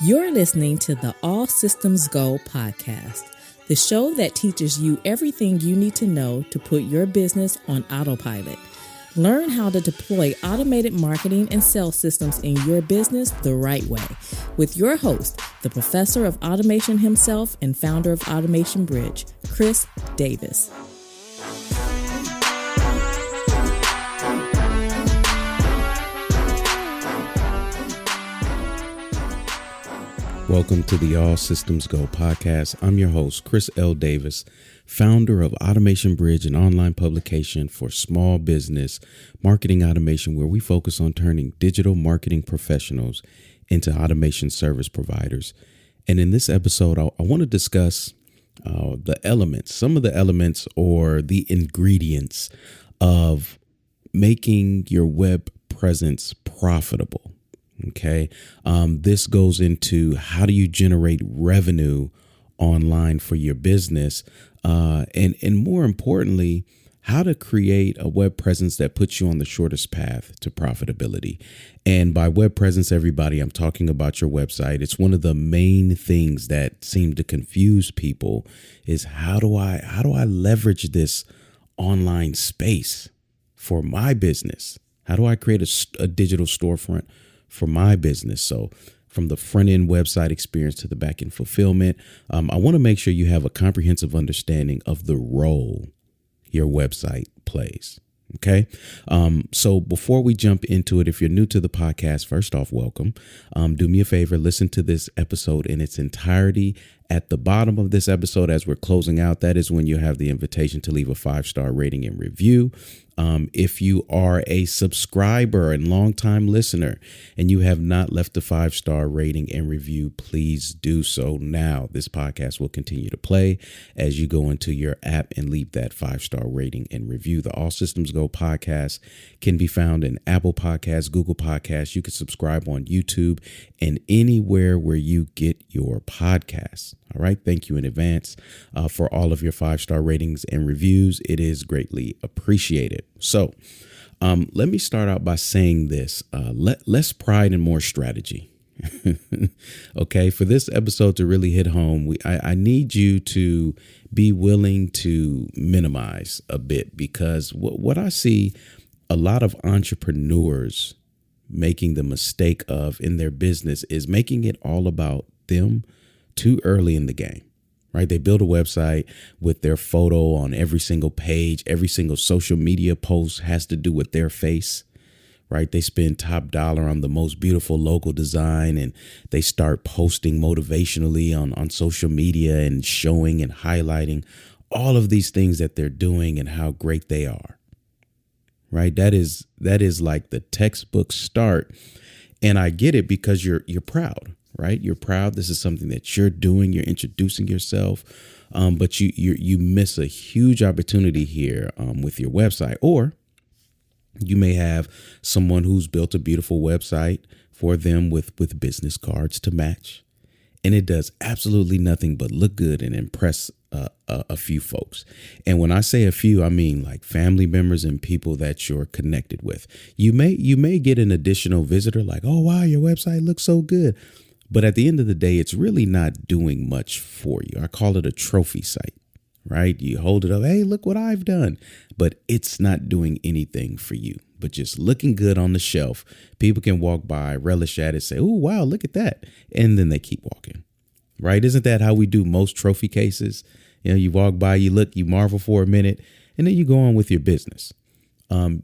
You're listening to the All Systems Go podcast, the show that teaches you everything you need to know to put your business on autopilot. Learn how to deploy automated marketing and sales systems in your business the right way with your host, the professor of automation himself and founder of Automation Bridge, Chris Davis. Welcome to the All Systems Go podcast. I'm your host, Chris L. Davis, founder of Automation Bridge, an online publication for small business marketing automation, where we focus on turning digital marketing professionals into automation service providers. And in this episode, I want to discuss some of the elements or the ingredients of making your web presence profitable. Okay. This goes into how do you generate revenue online for your business? And more importantly, how to create a web presence that puts you on the shortest path to profitability. And by web presence, everybody, I'm talking about your website. It's one of the main things that seem to confuse people is how do I leverage this online space for my business? How do I create a digital storefront for my business? So from the front end website experience to the back end fulfillment, I want to make sure you have a comprehensive understanding of the role your website plays. Okay. So before we jump into it, if you're new to the podcast, first off, welcome. Do me a favor, listen to this episode in its entirety. At the bottom of this episode, as we're closing out, that is when you have the invitation to leave a 5-star rating and review. If you are a subscriber and longtime listener and you have not left a 5-star rating and review, please do so now. This podcast will continue to play as you go into your app and leave that 5-star rating and review. The All Systems Go podcast can be found in Apple Podcasts, Google Podcasts. You can subscribe on YouTube and anywhere where you get your podcasts. All right. Thank you in advance for all of your 5-star ratings and reviews. It is greatly appreciated. So let me start out by saying this, less pride and more strategy. OK, for this episode to really hit home, I need you to be willing to minimize a bit, because what I see a lot of entrepreneurs making the mistake of in their business is making it all about them too early in the game, right? They build a website with their photo on every single page. Every single social media post has to do with their face, right? They spend top dollar on the most beautiful logo design, and they start posting motivationally on social media and showing and highlighting all of these things that they're doing and how great they are, right? That is like the textbook start. And I get it, because you're proud. Right? You're proud. This is something that you're doing. You're introducing yourself. But you miss a huge opportunity here with your website. Or you may have someone who's built a beautiful website for them with business cards to match. And it does absolutely nothing but look good and impress a few folks. And when I say a few, I mean like family members and people that you're connected with. You may get an additional visitor like, oh, wow, your website looks so good. But at the end of the day, it's really not doing much for you. I call it a trophy site, right? You hold it up. Hey, look what I've done. But it's not doing anything for you, but just looking good on the shelf. People can walk by, relish at it, say, oh, wow, look at that. And then they keep walking, right? Isn't that how we do most trophy cases? You know, you walk by, you look, you marvel for a minute, and then you go on with your business.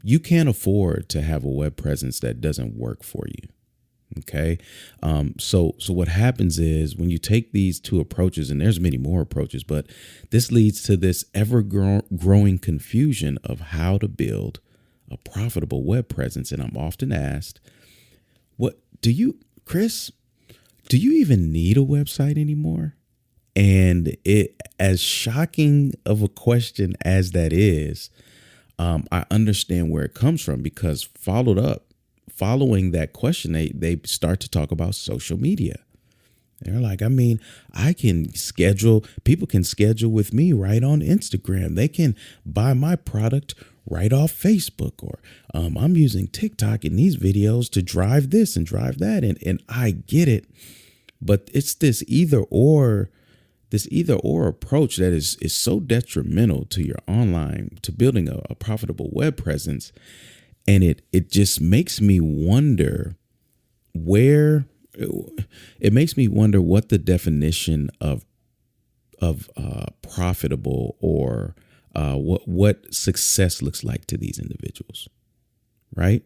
You can't afford to have a web presence that doesn't work for you. OK, so what happens is when you take these two approaches, and there's many more approaches, but this leads to this ever growing confusion of how to build a profitable web presence. And I'm often asked, Chris, do you even need a website anymore? And it, as shocking of a question as that is, I understand where it comes from, because following that question, they start to talk about social media. They're like, I mean, people can schedule with me right on Instagram. They can buy my product right off Facebook, or I'm using TikTok in these videos to drive this and drive that. And I get it. But it's this either or approach that is so detrimental to your online, to building a profitable web presence. And it just makes me wonder what the definition of profitable or what success looks like to these individuals, right?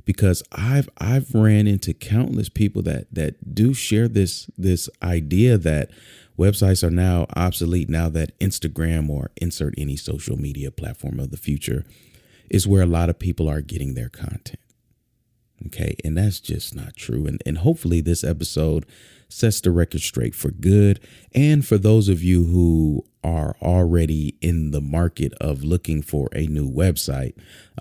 Because I've ran into countless people that do share this idea that websites are now obsolete now that Instagram or insert any social media platform of the future is where a lot of people are getting their content. Okay. And that's just not true. And hopefully this episode sets the record straight for good. And for those of you who are already in the market of looking for a new website,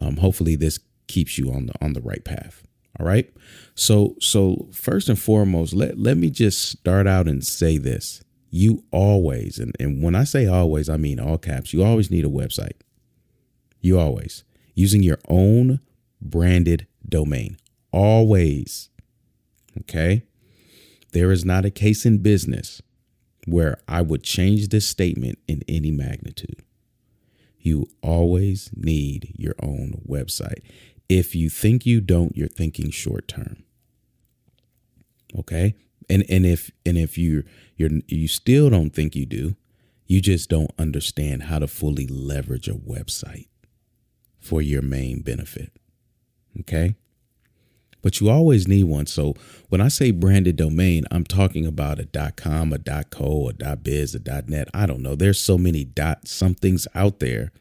hopefully this keeps you on the right path. All right. So first and foremost, let me just start out and say this. You always, and when I say always, I mean all caps, you always need a website. You always using your own branded domain. Always. Okay. There is not a case in business where I would change this statement in any magnitude. You always need your own website. If you think you don't, you're thinking short term. Okay. And if you still don't think you do, you just don't understand how to fully leverage a website for your main benefit. Okay. But you always need one. So when I say branded domain, I'm talking about a .com, a .co, a .biz, a .net. I don't know. There's so many .somethings out there,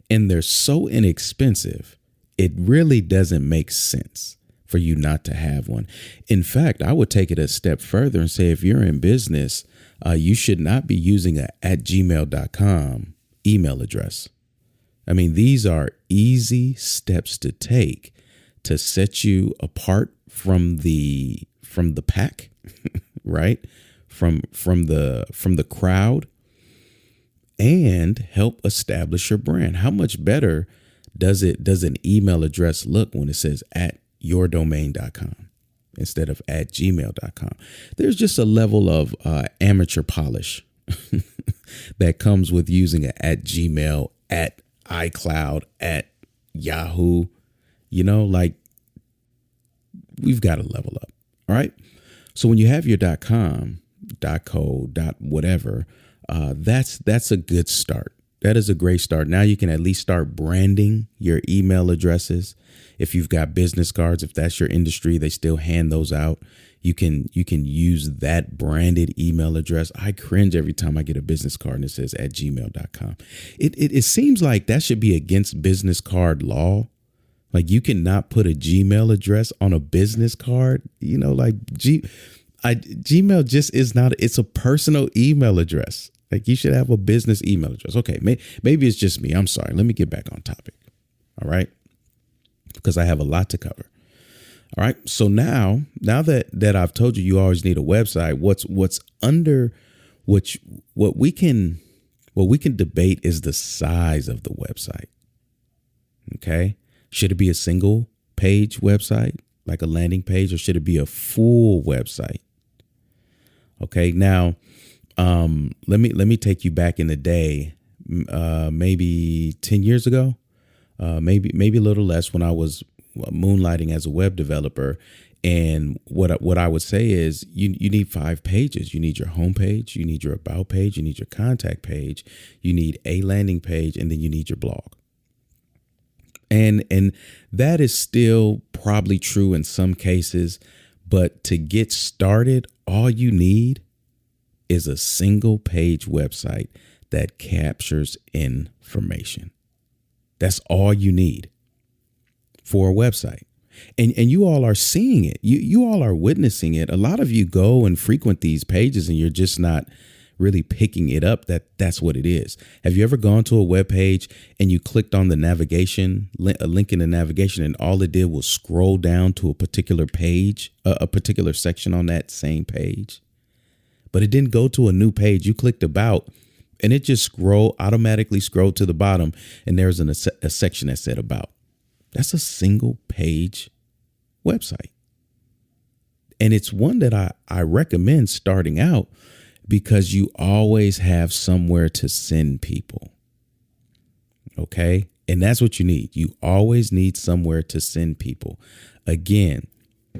and they're so inexpensive. It really doesn't make sense for you not to have one. In fact, I would take it a step further and say if you're in business, you should not be using a @gmail.com email address. I mean, these are easy steps to take to set you apart from the pack, right? From the crowd, and help establish your brand. How much better does an email address look when it says @yourdomain.com instead of @gmail.com? There's just a level of amateur polish that comes with using a @gmail, @iCloud, @Yahoo. You know, like, we've got to level up. All right. So when you have your .com, .co, .whatever, that's a good start. That is a great start. Now you can at least start branding your email addresses. If you've got business cards, if that's your industry, they still hand those out. You can use that branded email address. I cringe every time I get a business card and it says @gmail.com. It seems like that should be against business card law. Like, you cannot put a Gmail address on a business card. You know, like Gmail just is not. It's a personal email address. Like, you should have a business email address. Okay, maybe it's just me. I'm sorry. Let me get back on topic. All right, because I have a lot to cover. All right. So now that I've told you always need a website, what's under what we can debate is the size of the website. Okay. Should it be a single page website, like a landing page, or should it be a full website? Okay. Now, let me take you back in the day, maybe 10 years ago, maybe a little less, when I was moonlighting as a web developer. And what I would say is you need 5 pages. You need your homepage, you need your about page, you need your contact page, you need a landing page, and then you need your blog. And that is still probably true in some cases, but to get started, all you need is a single page website that captures information. That's all you need for a website. And you all are seeing it. You all are witnessing it. A lot of you go and frequent these pages and you're just not really picking it up that's what it is. Have you ever gone to a web page and you clicked on the navigation, a link in the navigation, and all it did was scroll down to a particular page, a particular section on that same page, but it didn't go to a new page? You clicked about and it just automatically scrolled to the bottom, and there's a section that said about. That's a single page website. And it's one that I recommend starting out because you always have somewhere to send people. Okay. And that's what you need. You always need somewhere to send people. Again,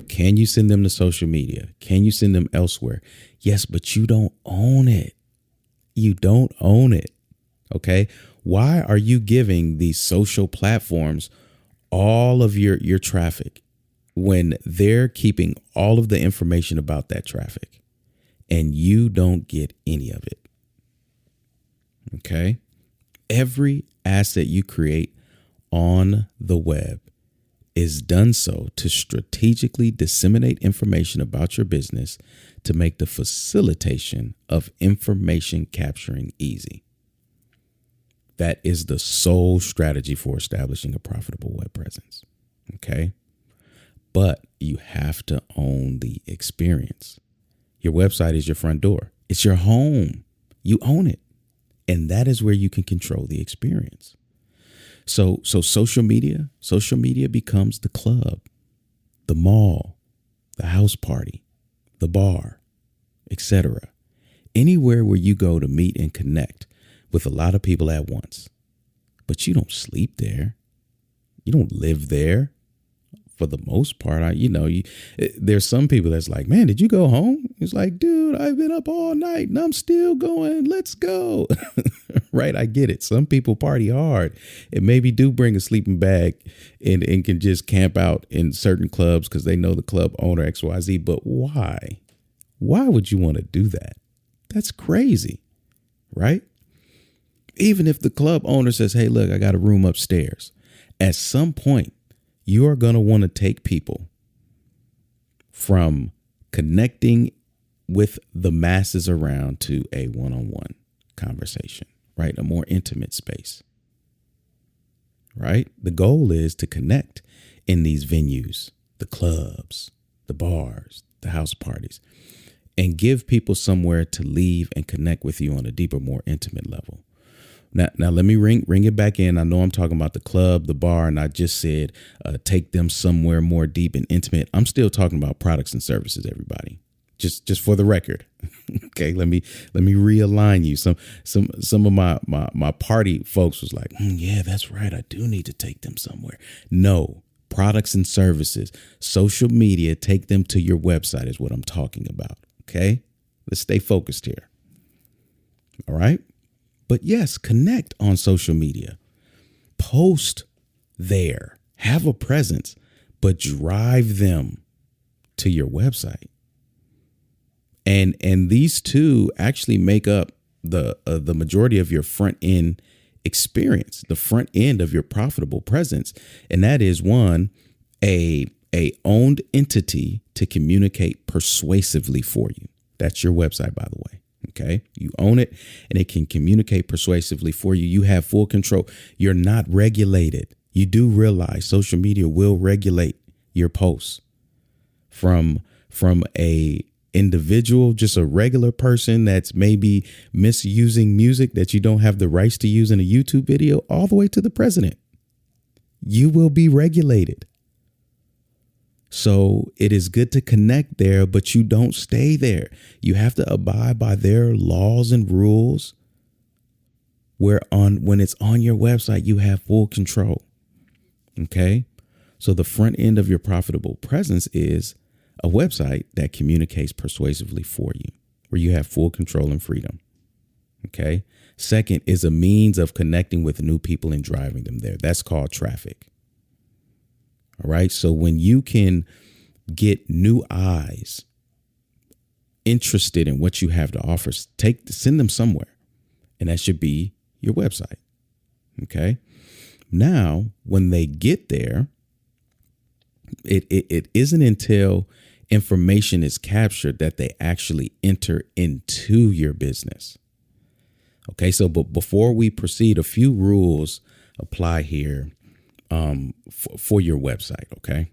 can you send them to social media? Can you send them elsewhere? Yes, but you don't own it. You don't own it. Okay. Why are you giving these social platforms all of your traffic when they're keeping all of the information about that traffic and you don't get any of it? Okay. Every asset you create on the web is done so to strategically disseminate information about your business to make the facilitation of information capturing easy. That is the sole strategy for establishing a profitable web presence. Okay. But you have to own the experience. Your website is your front door. It's your home. You own it. And that is where you can control the experience. So social media becomes the club, the mall, the house party, the bar, etc. Anywhere where you go to meet and connect with a lot of people at once. But you don't sleep there. You don't live there. For the most part, there's some people that's like, man, did you go home? It's like, dude, I've been up all night and I'm still going. Let's go. Right. I get it. Some people party hard and maybe do bring a sleeping bag and can just camp out in certain clubs because they know the club owner XYZ. But why? Why would you want to do that? That's crazy. Right. Even if the club owner says, hey, look, I got a room upstairs. At some point, you are going to want to take people from connecting with the masses around to a one-on-one conversation, right? A more intimate space, right? The goal is to connect in these venues, the clubs, the bars, the house parties, and give people somewhere to leave and connect with you on a deeper, more intimate level. Now let me ring it back in. I know I'm talking about the club, the bar, and I just said take them somewhere more deep and intimate. I'm still talking about products and services, everybody. Just for the record. Okay, let me realign you. Some of my party folks was like, yeah, that's right. I do need to take them somewhere. No, products and services, social media, take them to your website is what I'm talking about. Okay, let's stay focused here. All right. But yes, connect on social media, post there, have a presence, but drive them to your website. And these two actually make up the majority of your front end experience, the front end of your profitable presence. And that is one, a owned entity to communicate persuasively for you. That's your website, by the way. Okay, you own it and it can communicate persuasively for you. You have full control. You're not regulated. You do realize social media will regulate your posts from a individual, just a regular person that's maybe misusing music that you don't have the rights to use in a YouTube video, all the way to the president. You will be regulated. So it is good to connect there, but you don't stay there. You have to abide by their laws and rules when it's on your website, you have full control. Okay. So the front end of your profitable presence is a website that communicates persuasively for you, where you have full control and freedom. Okay. Second is a means of connecting with new people and driving them there. That's called traffic. All right. So when you can get new eyes interested in what you have to offer, send them somewhere. And that should be your website. OK. Now, when they get there, it isn't until information is captured that they actually enter into your business. OK, so but before we proceed, a few rules apply here for your website. OK,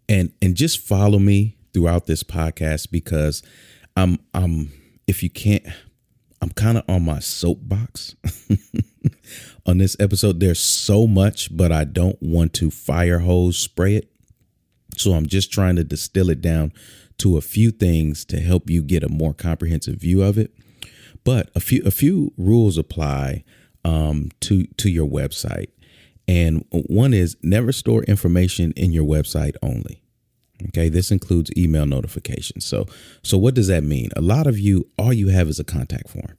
and just follow me throughout this podcast, because if you can't, I'm kind of on my soapbox on this episode. There's so much, but I don't want to fire hose spray it. So I'm just trying to distill it down to a few things to help you get a more comprehensive view of it. But a few rules apply to your website. And one is never store information in your website only. Okay, this includes email notifications. So what does that mean? A lot of you, all you have is a contact form.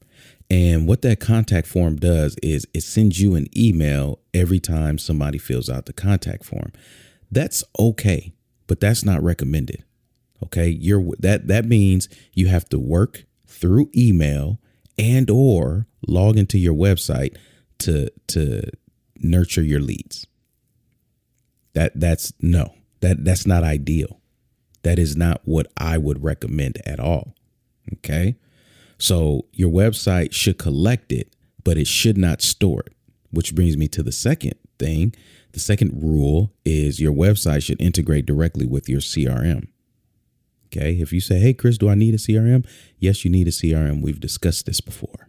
And what that contact form does is it sends you an email every time somebody fills out the contact form. That's okay, but that's not recommended. Okay, that means you have to work through email and or log into your website to nurture your leads. That's not ideal. That is not what I would recommend at all. Okay. So your website should collect it, but it should not store it, which brings me to the second thing. The second rule is your website should integrate directly with your CRM. Okay. If you say, hey, Chris, do I need a CRM? Yes, you need a CRM. We've discussed this before.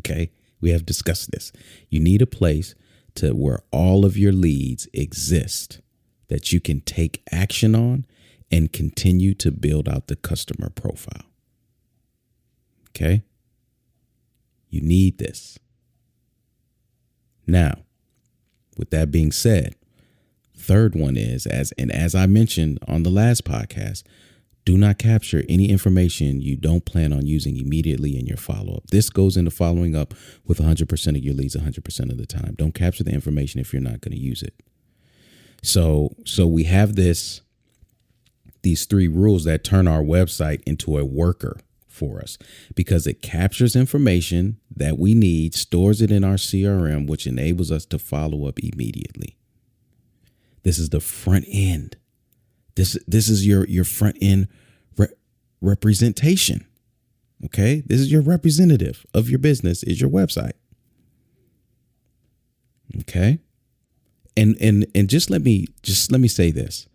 Okay. We have discussed this. You need a place to where all of your leads exist that you can take action on and continue to build out the customer profile. Okay. You need this. Now, with that being said, third one is, as I mentioned on the last podcast, do not capture any information you don't plan on using immediately in your follow-up. This goes into following up with 100% of your leads 100% of the time. Don't capture the information if you're not going to use it. So we have these three rules that turn our website into a worker for us, because it captures information that we need, stores it in our CRM, which enables us to follow up immediately. This is the front end. This is your front end representation. Okay. This is your representative of your business, is your website. Okay. And just let me say this.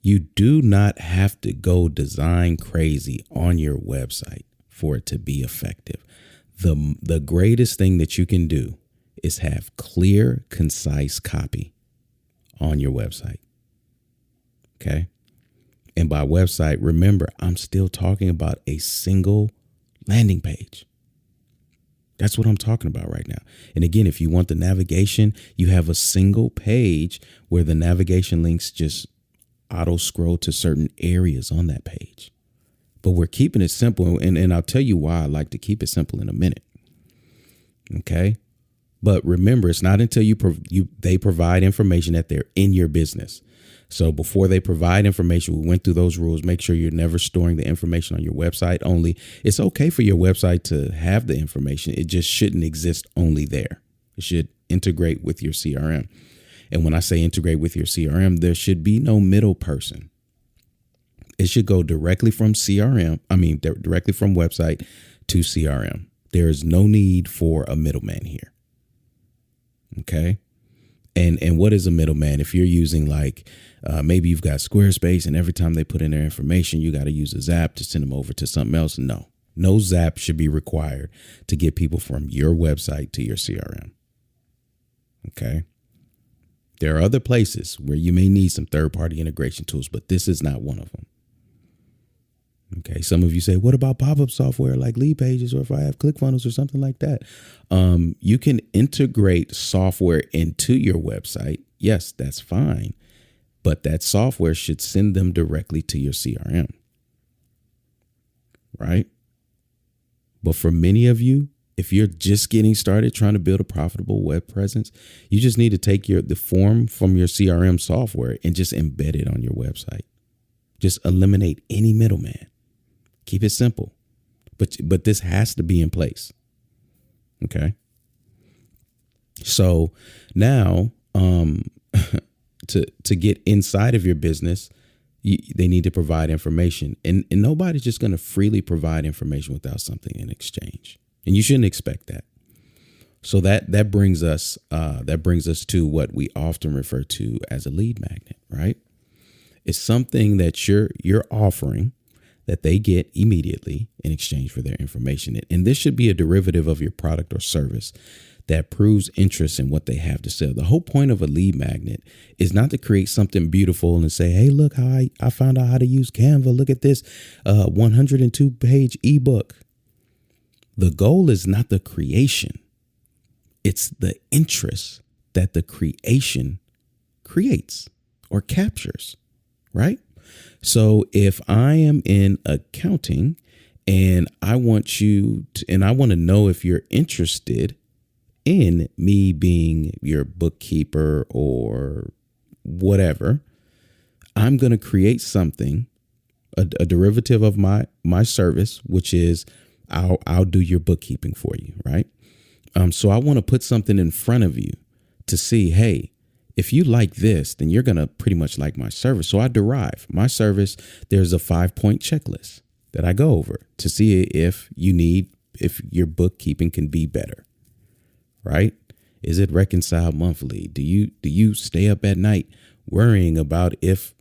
You do not have to go design crazy on your website for it to be effective. The greatest thing that you can do is have clear, concise copy on your website. Okay. And by website, remember, I'm still talking about a single landing page. That's what I'm talking about right now. And again, if you want the navigation, you have a single page where the navigation links just auto scroll to certain areas on that page. But we're keeping it simple. And I'll tell you why I like to keep it simple in a minute. Okay. But remember, it's not until they provide information that they're in your business. So before they provide information, we went through those rules. Make sure you're never storing the information on your website only. It's okay for your website to have the information. It just shouldn't exist only there. It should integrate with your CRM. And when I say integrate with your CRM, there should be no middle person. It should go directly from directly from website to CRM. There is no need for a middleman here. Okay. And what is a middleman? If you're using maybe you've got Squarespace and every time they put in their information, you got to use a Zap to send them over to something else. No Zap should be required to get people from your website to your CRM. Okay. There are other places where you may need some third-party integration tools, but this is not one of them. Okay. Some of you say, what about pop-up software like Lead Pages, or if I have ClickFunnels or something like that? You can integrate software into your website. Yes, that's fine. But that software should send them directly to your CRM. Right? But for many of you, if you're just getting started trying to build a profitable web presence, you just need to take the form from your CRM software and just embed it on your website. Just eliminate any middleman. Keep it simple. But this has to be in place. Okay. So now, to get inside of your business, they need to provide information, and nobody's just going to freely provide information without something in exchange. And you shouldn't expect that. So that brings us to what we often refer to as a lead magnet, right? It's something that you're offering that they get immediately in exchange for their information. And this should be a derivative of your product or service that proves interest in what they have to sell. The whole point of a lead magnet is not to create something beautiful and say, hey, look how I found out how to use Canva. Look at this 102 page ebook. The goal is not the creation. It's the interest that the creation creates or captures, right? So if I am in accounting and I want to know if you're interested in me being your bookkeeper or whatever, I'm going to create something, a derivative of my service, which is I'll do your bookkeeping for you, right? So I want to put something in front of you to see, hey, if you like this, then you're going to pretty much like my service. So I derive my service. There's a 5-point checklist that I go over to see if your bookkeeping can be better, right? Is it reconciled monthly? Do you stay up at night worrying about if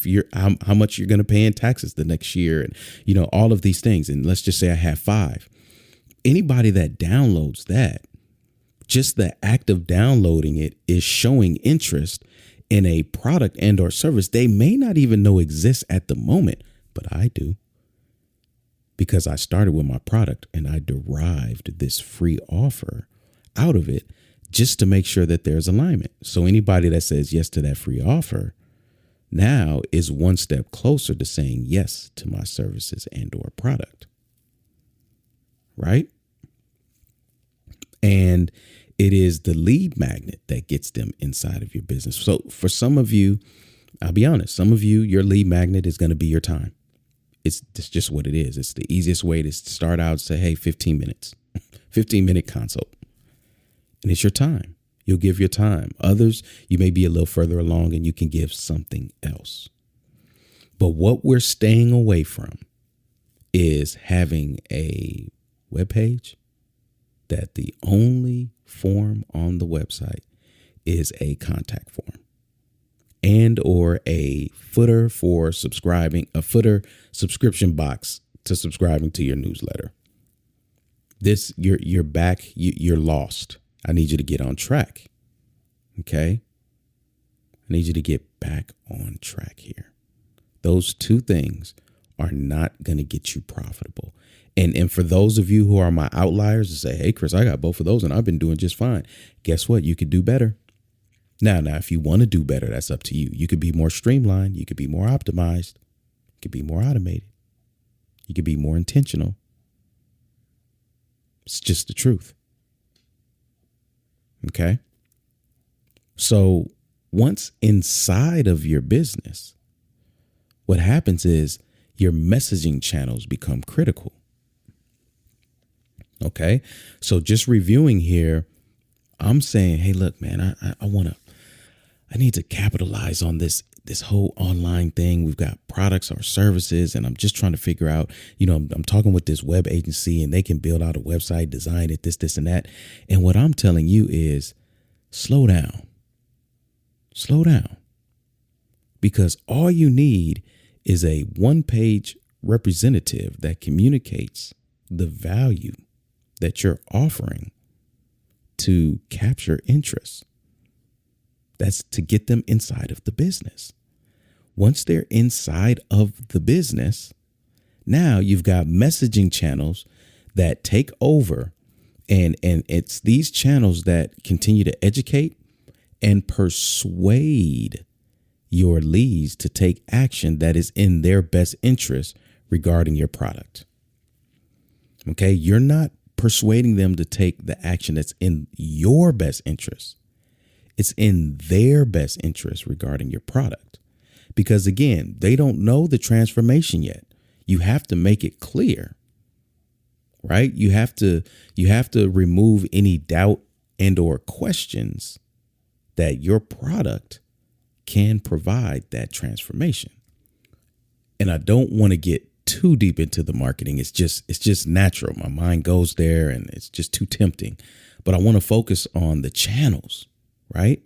you're how much you're going to pay in taxes the next year, and all of these things? And let's just say I have 5. Anybody that downloads that, just the act of downloading it is showing interest in a product and or service they may not even know exists at the moment, but I do, because I started with my product and I derived this free offer out of it just to make sure that there's alignment. So anybody that says yes to that free offer now is one step closer to saying yes to my services and or product, right? And it is the lead magnet that gets them inside of your business. So for some of you, I'll be honest, some of you, your lead magnet is going to be your time. It's just what it is. It's the easiest way to start out and say, hey, 15 minutes, 15-minute consult. And it's your time. You'll give your time. Others, you may be a little further along and you can give something else. But what we're staying away from is having a webpage that the only form on the website is a contact form and or a footer for subscribing, a footer subscription box to subscribing to your newsletter. This, you're back, you're lost. I need you to get on track. Okay. I need you to get back on track here. Those two things are not going to get you profitable. And for those of you who are my outliers to say, hey, Chris, I got both of those and I've been doing just fine. Guess what? You could do better. Now, if you want to do better, that's up to you. You could be more streamlined. You could be more optimized. You could be more automated. You could be more intentional. It's just the truth. Okay. So once inside of your business, what happens is your messaging channels become critical. Okay. So just reviewing here, I'm saying, hey, look, man, I need to capitalize on this whole online thing. We've got products or services, and I'm just trying to figure out, I'm talking with this web agency and they can build out a website, design it, this and that. And what I'm telling you is slow down, because all you need is a one-page representative that communicates the value that you're offering to capture interest. That's to get them inside of the business. Once they're inside of the business, now you've got messaging channels that take over, and it's these channels that continue to educate and persuade your leads to take action that is in their best interest regarding your product. Okay, you're not persuading them to take the action that's in your best interest. It's in their best interest regarding your product. Because again, they don't know the transformation yet. You have to make it clear, right? You have to remove any doubt and or questions that your product can provide that transformation. And I don't want to get too deep into the marketing. It's just natural. My mind goes there and it's just too tempting. But I want to focus on the channels, right?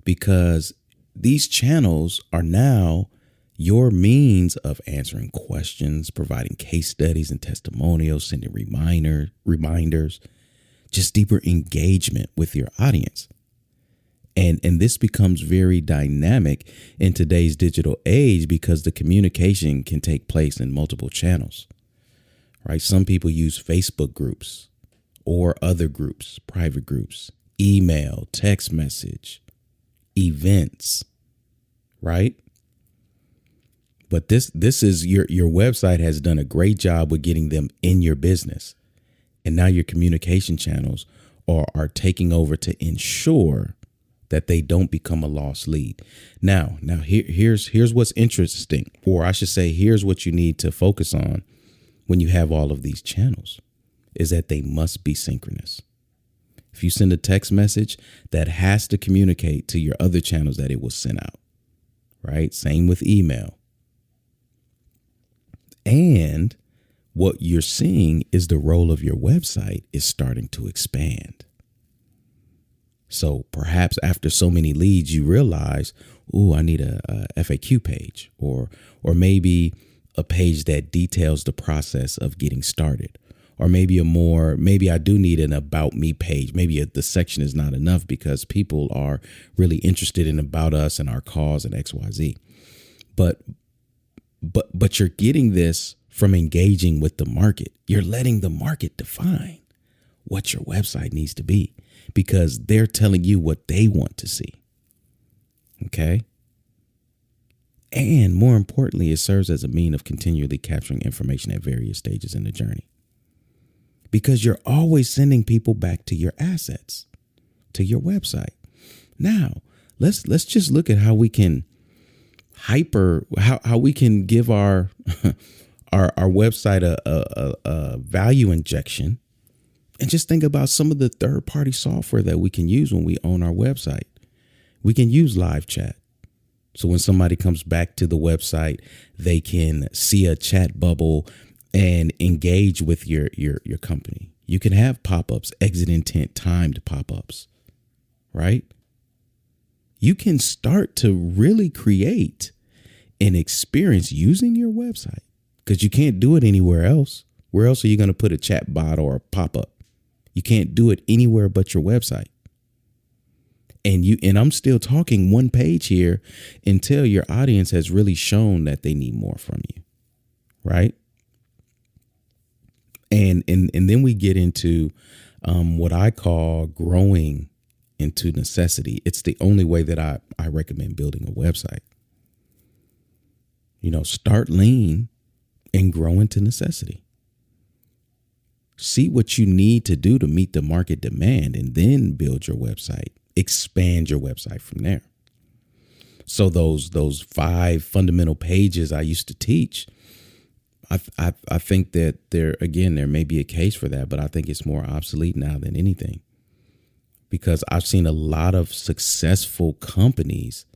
Because these channels are now your means of answering questions, providing case studies and testimonials, sending reminders just deeper engagement with your audience. And this becomes very dynamic in today's digital age because the communication can take place in multiple channels, right? Some people use Facebook groups or other groups, private groups, email, text message, events, right? But this is your website has done a great job with getting them in your business. And now your communication channels are taking over to ensure that they don't become a lost lead. Now here's what's interesting, or I should say, here's what you need to focus on when you have all of these channels, is that they must be synchronous. If you send a text message, that has to communicate to your other channels that it was sent out, right? Same with email. And what you're seeing is the role of your website is starting to expand. So perhaps after so many leads, you realize, I need a FAQ page, or maybe a page that details the process of getting started, or maybe maybe I do need an about me page. Maybe the section is not enough because people are really interested in about us and our cause and XYZ. But you're getting this from engaging with the market. You're letting the market define what your website needs to be, because they're telling you what they want to see. Okay. And more importantly, it serves as a means of continually capturing information at various stages in the journey, because you're always sending people back to your assets, to your website. Now, let's just look at how we can how we can give our our website a value injection. And just think about some of the third-party software that we can use when we own our website. We can use live chat. So when somebody comes back to the website, they can see a chat bubble and engage with your company. You can have pop-ups, exit intent timed pop-ups, right? You can start to really create an experience using your website, because you can't do it anywhere else. Where else are you going to put a chat bot or a pop-up? You can't do it anywhere but your website. And I'm still talking one page here until your audience has really shown that they need more from you, right? And then we get into what I call growing into necessity. It's the only way that I recommend building a website. Start lean and grow into necessity. See what you need to do to meet the market demand, and then build your website. Expand your website from there. So those 5 fundamental pages I used to teach, I think that there may be a case for that, but I think it's more obsolete now than anything, because I've seen a lot of successful companies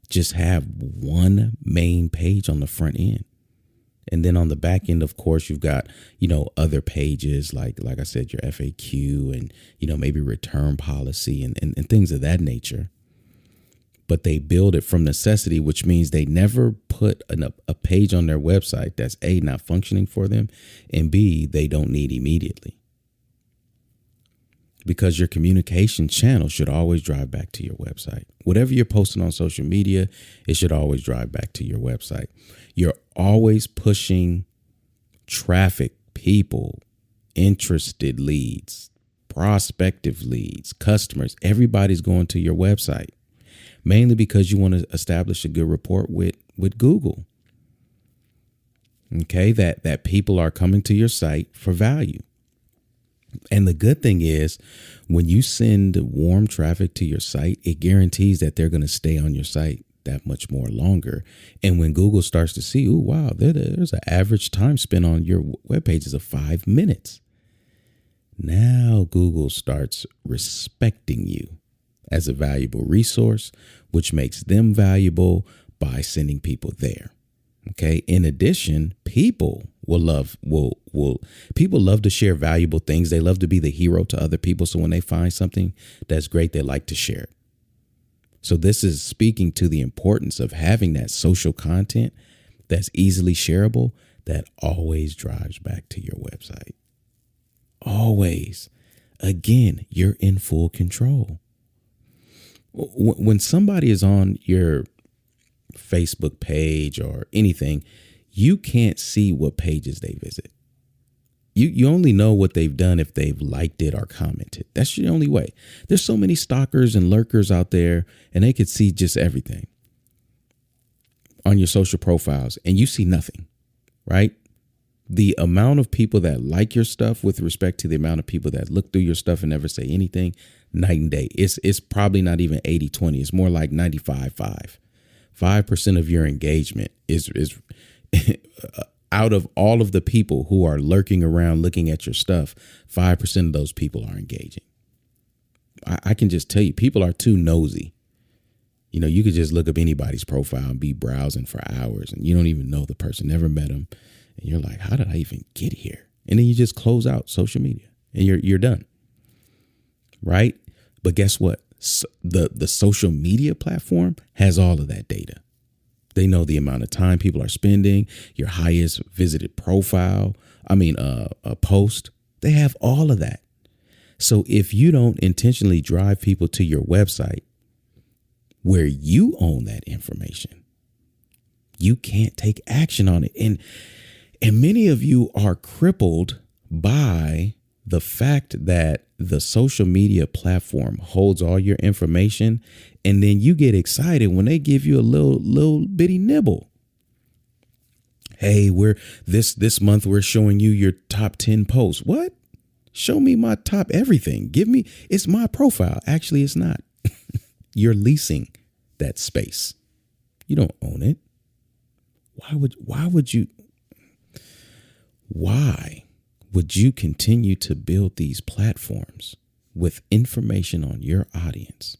just have one main page on the front end. And then on the back end, of course, you've got, other pages like I said, your FAQ and, maybe return policy and things of that nature. But they build it from necessity, which means they never put a page on their website that's A, not functioning for them, and B, they don't need immediately. Because your communication channel should always drive back to your website. Whatever you're posting on social media, it should always drive back to your website. You're always pushing traffic, people, interested leads, prospective leads, customers. Everybody's going to your website, mainly because you want to establish a good rapport with Google. Okay, that people are coming to your site for value. And the good thing is, when you send warm traffic to your site, it guarantees that they're going to stay on your site that much more longer. And when Google starts to see, wow, there's an average time spent on your web pages of 5 minutes. Now Google starts respecting you as a valuable resource, which makes them valuable by sending people there. Okay. In addition, people people love to share valuable things. They love to be the hero to other people. So when they find something that's great, they like to share it. So this is speaking to the importance of having that social content that's easily shareable, that always drives back to your website. Always. Again, you're in full control. When somebody is on your Facebook page or anything, you can't see what pages they visit. You only know what they've done if they've liked it or commented. That's the only way. There's so many stalkers and lurkers out there, and they could see just everything on your social profiles, and you see nothing, right? The amount of people that like your stuff with respect to the amount of people that look through your stuff and never say anything, night and day. It's probably not even 80-20. It's more like 95-5. 5% of your engagement is out of all of the people who are lurking around looking at your stuff, 5% of those people are engaging. I can just tell you, people are too nosy. You know, you could just look up anybody's profile and be browsing for hours and you don't even know the person, never met them. And you're like, how did I even get here? And then you just close out social media and you're done. Right? But guess what? The social media platform has all of that data. They know the amount of time people are spending, your highest visited profile, a post. They have all of that. So if you don't intentionally drive people to your website where you own that information, you can't take action on it. And many of you are crippled by the fact that the social media platform holds all your information, and then you get excited when they give you a little bitty nibble. Hey, this month we're showing you your top 10 posts. What? Show me my top everything. It's my profile. Actually, it's not. You're leasing that space. You don't own it. Why would you continue to build these platforms with information on your audience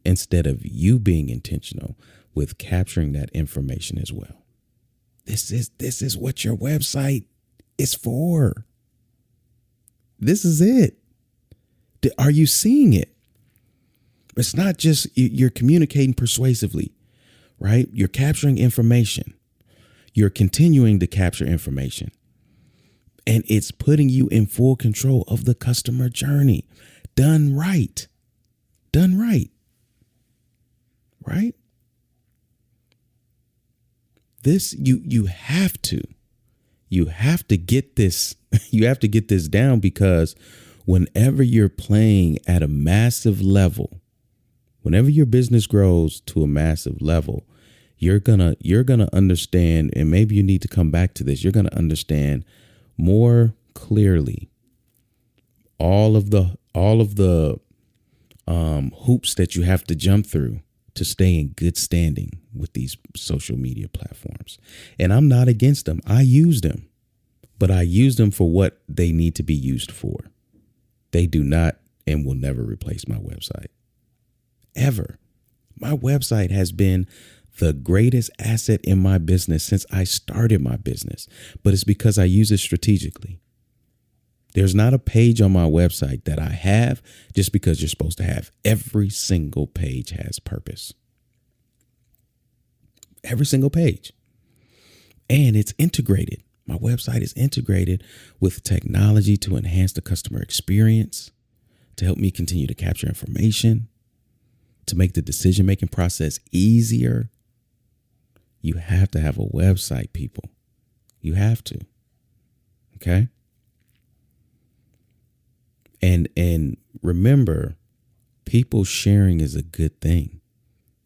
instead of you being intentional with capturing that information as well? This is what your website is for. This is it. Are you seeing it? It's not just you're communicating persuasively, right? You're capturing information. You're continuing to capture information. And it's putting you in full control of the customer journey. Done right. Done right. Right? This, you have to get this, you have to get this down, because whenever you're playing at a massive level, whenever your business grows to a massive level, you're gonna understand, and maybe you need to come back to this, you're gonna understand more clearly all of the hoops that you have to jump through to stay in good standing with these social media platforms. And I'm not against them. I use them, but I use them for what they need to be used for. They do not and will never replace my website. Ever. My website has been the greatest asset in my business since I started my business, but it's because I use it strategically. There's not a page on my website that I have just because you're supposed to have. Every single page has purpose. Every single page. And it's integrated. My website is integrated with technology to enhance the customer experience, to help me continue to capture information, to make the decision-making process easier. You have to have a website, people. You have to. Okay? And remember, people sharing is a good thing.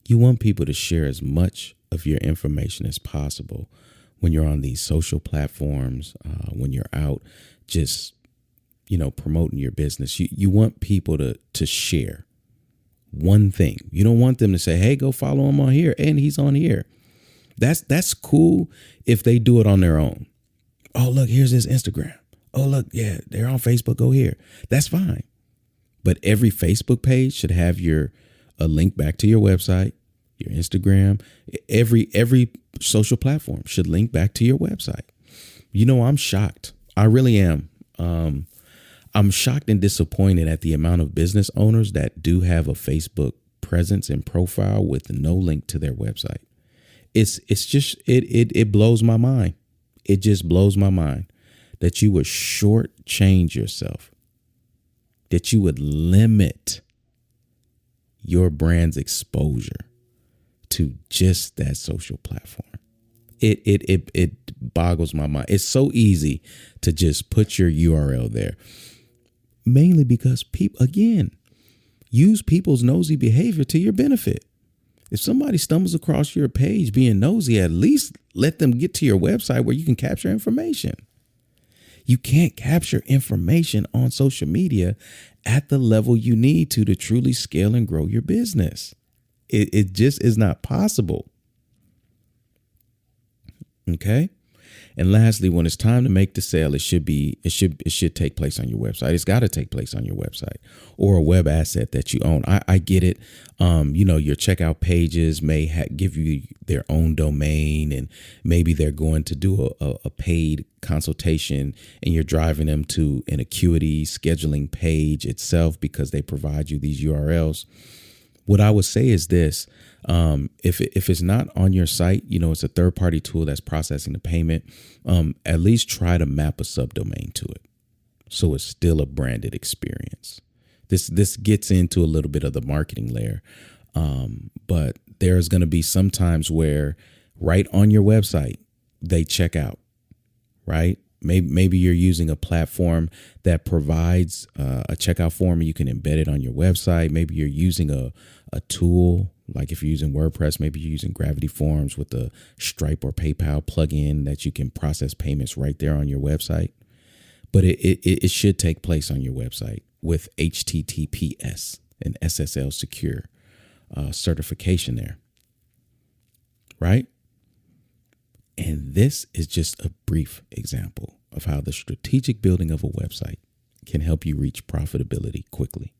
You want people to share as much of your information as possible when you're on these social platforms, when you're out just, promoting your business. You want people to share one thing. You don't want them to say, hey, go follow him on here, and he's on here. That's cool if they do it on their own. Oh, look, here's his Instagram. Oh, look, yeah, they're on Facebook. Go here. That's fine. But every Facebook page should have a link back to your website, your Instagram. Every social platform should link back to your website. I'm shocked. I really am. I'm shocked and disappointed at the amount of business owners that do have a Facebook presence and profile with no link to their website. It's just, it blows my mind. It just blows my mind that you would shortchange yourself that you would limit your brand's exposure to just that social platform. It boggles my mind. It's so easy to just put your URL there, mainly because people, again, use people's nosy behavior to your benefit. If somebody stumbles across your page being nosy, at least let them get to your website where you can capture information. You can't capture information on social media at the level you need to truly scale and grow your business. It just is not possible. Okay. And lastly, when it's time to make the sale, it should take place on your website. It's got to take place on your website or a web asset that you own. I get it. Your checkout pages may give you their own domain, and maybe they're going to do a paid consultation, and you're driving them to an Acuity scheduling page itself because they provide you these URLs. What I would say is this. If it's not on your site, it's a third party tool that's processing the payment. At least try to map a subdomain to it, so it's still a branded experience. This gets into a little bit of the marketing layer, but there's going to be some times where right on your website they check out. Right? Maybe you're using a platform that provides a checkout form and you can embed it on your website. Maybe you're using a tool, like if you're using WordPress, maybe you're using Gravity Forms with a Stripe or PayPal plugin that you can process payments right there on your website. But it should take place on your website with HTTPS and SSL secure certification there. Right? And this is just a brief example of how the strategic building of a website can help you reach profitability quickly.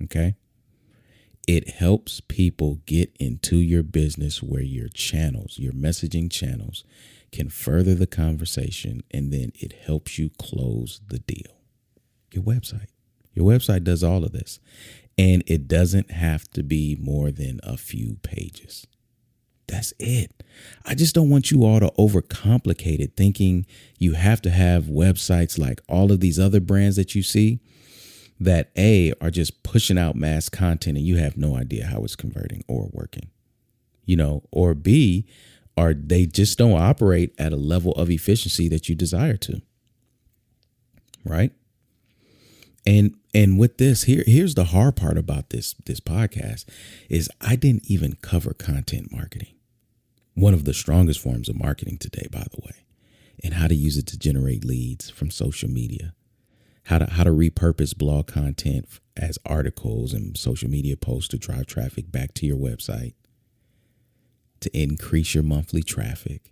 Okay. It helps people get into your business where your channels, your messaging channels, can further the conversation, and then it helps you close the deal. Your website does all of this, and it doesn't have to be more than a few pages. That's it. I just don't want you all to overcomplicate it, thinking you have to have websites like all of these other brands that you see that are just pushing out mass content and you have no idea how it's converting or working, or B, or they just don't operate at a level of efficiency that you desire to. Right. And with this, here's the hard part about this podcast is I didn't even cover content marketing. One of the strongest forms of marketing today, by the way, and how to use it to generate leads from social media, how to repurpose blog content as articles and social media posts to drive traffic back to your website, to increase your monthly traffic,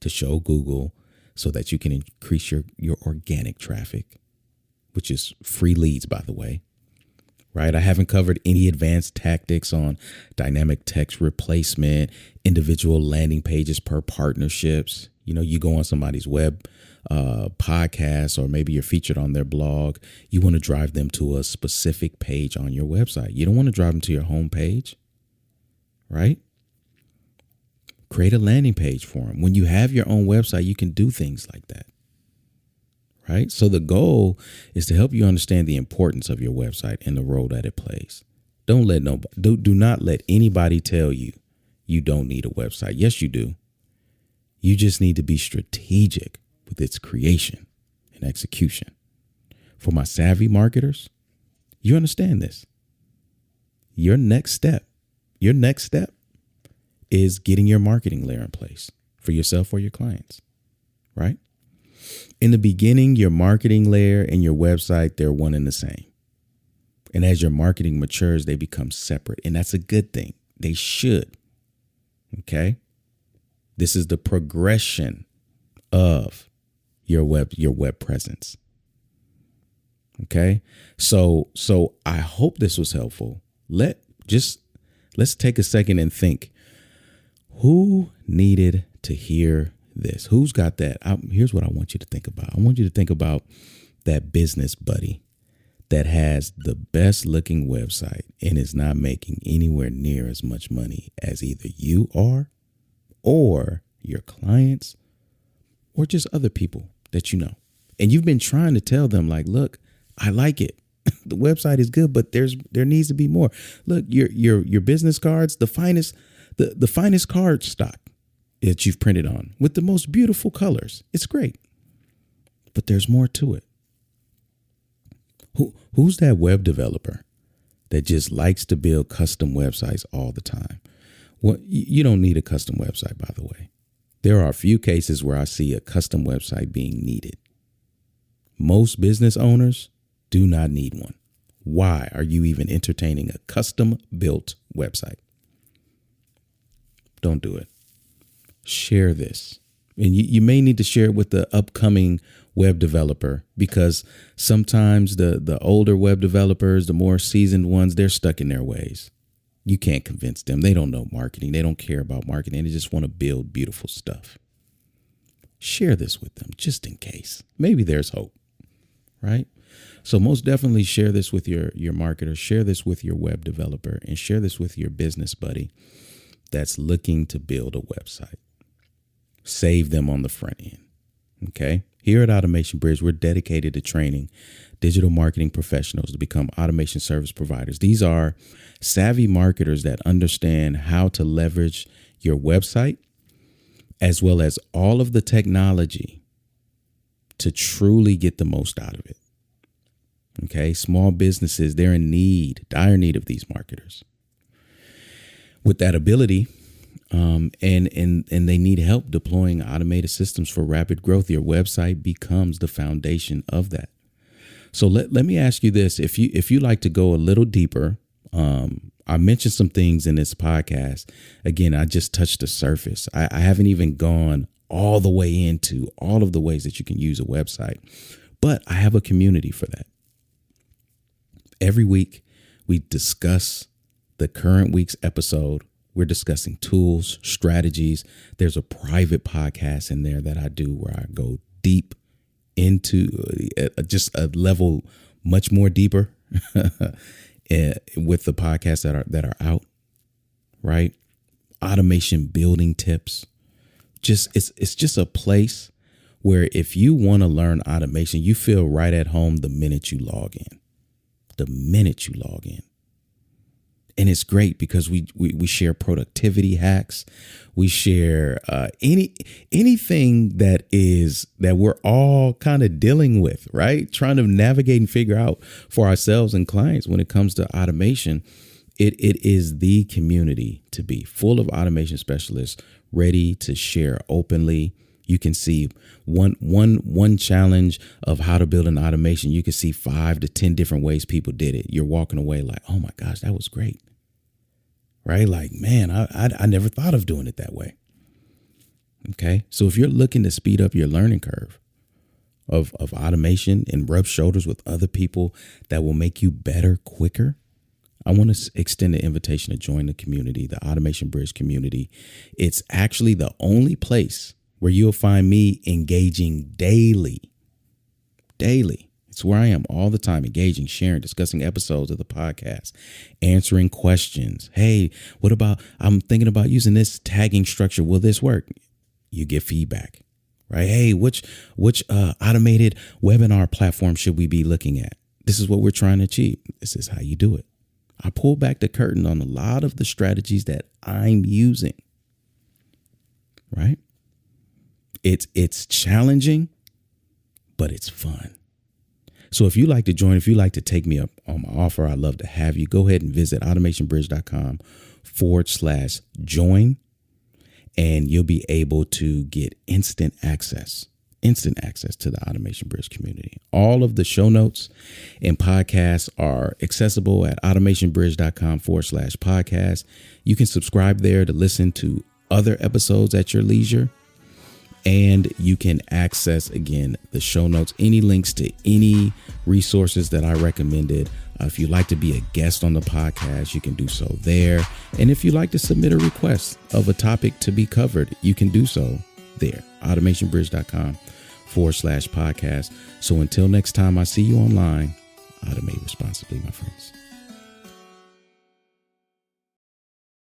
to show Google so that you can increase your organic traffic, which is free leads, by the way. Right. I haven't covered any advanced tactics on dynamic text replacement, individual landing pages per partnerships. You go on somebody's web podcast, or maybe you're featured on their blog. You want to drive them to a specific page on your website. You don't want to drive them to your home page. Right. Create a landing page for them. When you have your own website, you can do things like that. Right. So the goal is to help you understand the importance of your website and the role that it plays. Do not let anybody tell you you don't need a website. Yes, you do. You just need to be strategic with its creation and execution. For my savvy marketers, you understand this. Your next step is getting your marketing layer in place for yourself or your clients. Right. In the beginning, your marketing layer and your website, they're one and the same. And as your marketing matures, they become separate. And that's a good thing. They should. Okay. This is the progression of your web presence. Okay. So I hope this was helpful. Let's take a second and think, who needed to hear this? Who's got that? Here's what I want you to think about. I want you to think about that business buddy that has the best looking website and is not making anywhere near as much money as either you are or your clients or just other people that you know. And you've been trying to tell them, like, look, I like it. The website is good, but there needs to be more. Look, your business cards, the finest card stock that you've printed on with the most beautiful colors. It's great, but there's more to it. Who's that web developer that just likes to build custom websites all the time? Well, you don't need a custom website, by the way. There are a few cases where I see a custom website being needed. Most business owners do not need one. Why are you even entertaining a custom built website? Don't do it. Share this. And you may need to share it with the upcoming web developer, because sometimes the older web developers, the more seasoned ones, they're stuck in their ways. You can't convince them. They don't know marketing. They don't care about marketing. They just want to build beautiful stuff. Share this with them just in case. Maybe there's hope, right? So most definitely share this with your marketer, share this with your web developer, and share this with your business buddy that's looking to build a website. Save them on the front end. Okay. Here at Automation Bridge, we're dedicated to training digital marketing professionals to become automation service providers. These are savvy marketers that understand how to leverage your website as well as all of the technology to truly get the most out of it. Okay. Small businesses, they're in dire need of these marketers with that ability. And they need help deploying automated systems for rapid growth. Your website becomes the foundation of that. So let me ask you this. If you like to go a little deeper, I mentioned some things in this podcast. Again, I just touched the surface. I haven't even gone all the way into all of the ways that you can use a website, but I have a community for that. Every week we discuss the current week's episode. We're discussing tools, strategies. There's a private podcast in there that I do where I go deep into just a level much more deeper with the podcasts that are out, right? Automation building tips. It's just a place where if you want to learn automation, you feel right at home the minute you log in. And it's great because we share productivity hacks. We share anything that we're all kind of dealing with, right? Trying to navigate and figure out for ourselves and clients when it comes to automation. It is the community to be, full of automation specialists ready to share openly. You can see one challenge of how to build an automation. You can see 5 to 10 different ways people did it. You're walking away like, oh my gosh, that was great. Right? Like, man, I never thought of doing it that way. Okay. So if you're looking to speed up your learning curve of automation and rub shoulders with other people that will make you better quicker, I want to extend the invitation to join the community, the Automation Bridge community. It's actually the only place where you'll find me engaging daily. It's where I am all the time, engaging, sharing, discussing episodes of the podcast, answering questions. Hey, what about, I'm thinking about using this tagging structure. Will this work? You get feedback, right? Hey, which automated webinar platform should we be looking at? This is what we're trying to achieve. This is how you do it. I pull back the curtain on a lot of the strategies that I'm using, right? It's challenging, but it's fun. So if you like to join, if you like to take me up on my offer, I'd love to have you. Go ahead and visit automationbridge.com/join, and you'll be able to get instant access to the Automation Bridge community. All of the show notes and podcasts are accessible at automationbridge.com/podcast. You can subscribe there to listen to other episodes at your leisure. And you can access, again, the show notes, any links to any resources that I recommended. If you'd like to be a guest on the podcast, you can do so there. And if you'd like to submit a request of a topic to be covered, you can do so there. automationbridge.com/podcast. So until next time I see you online, automate responsibly, my friends.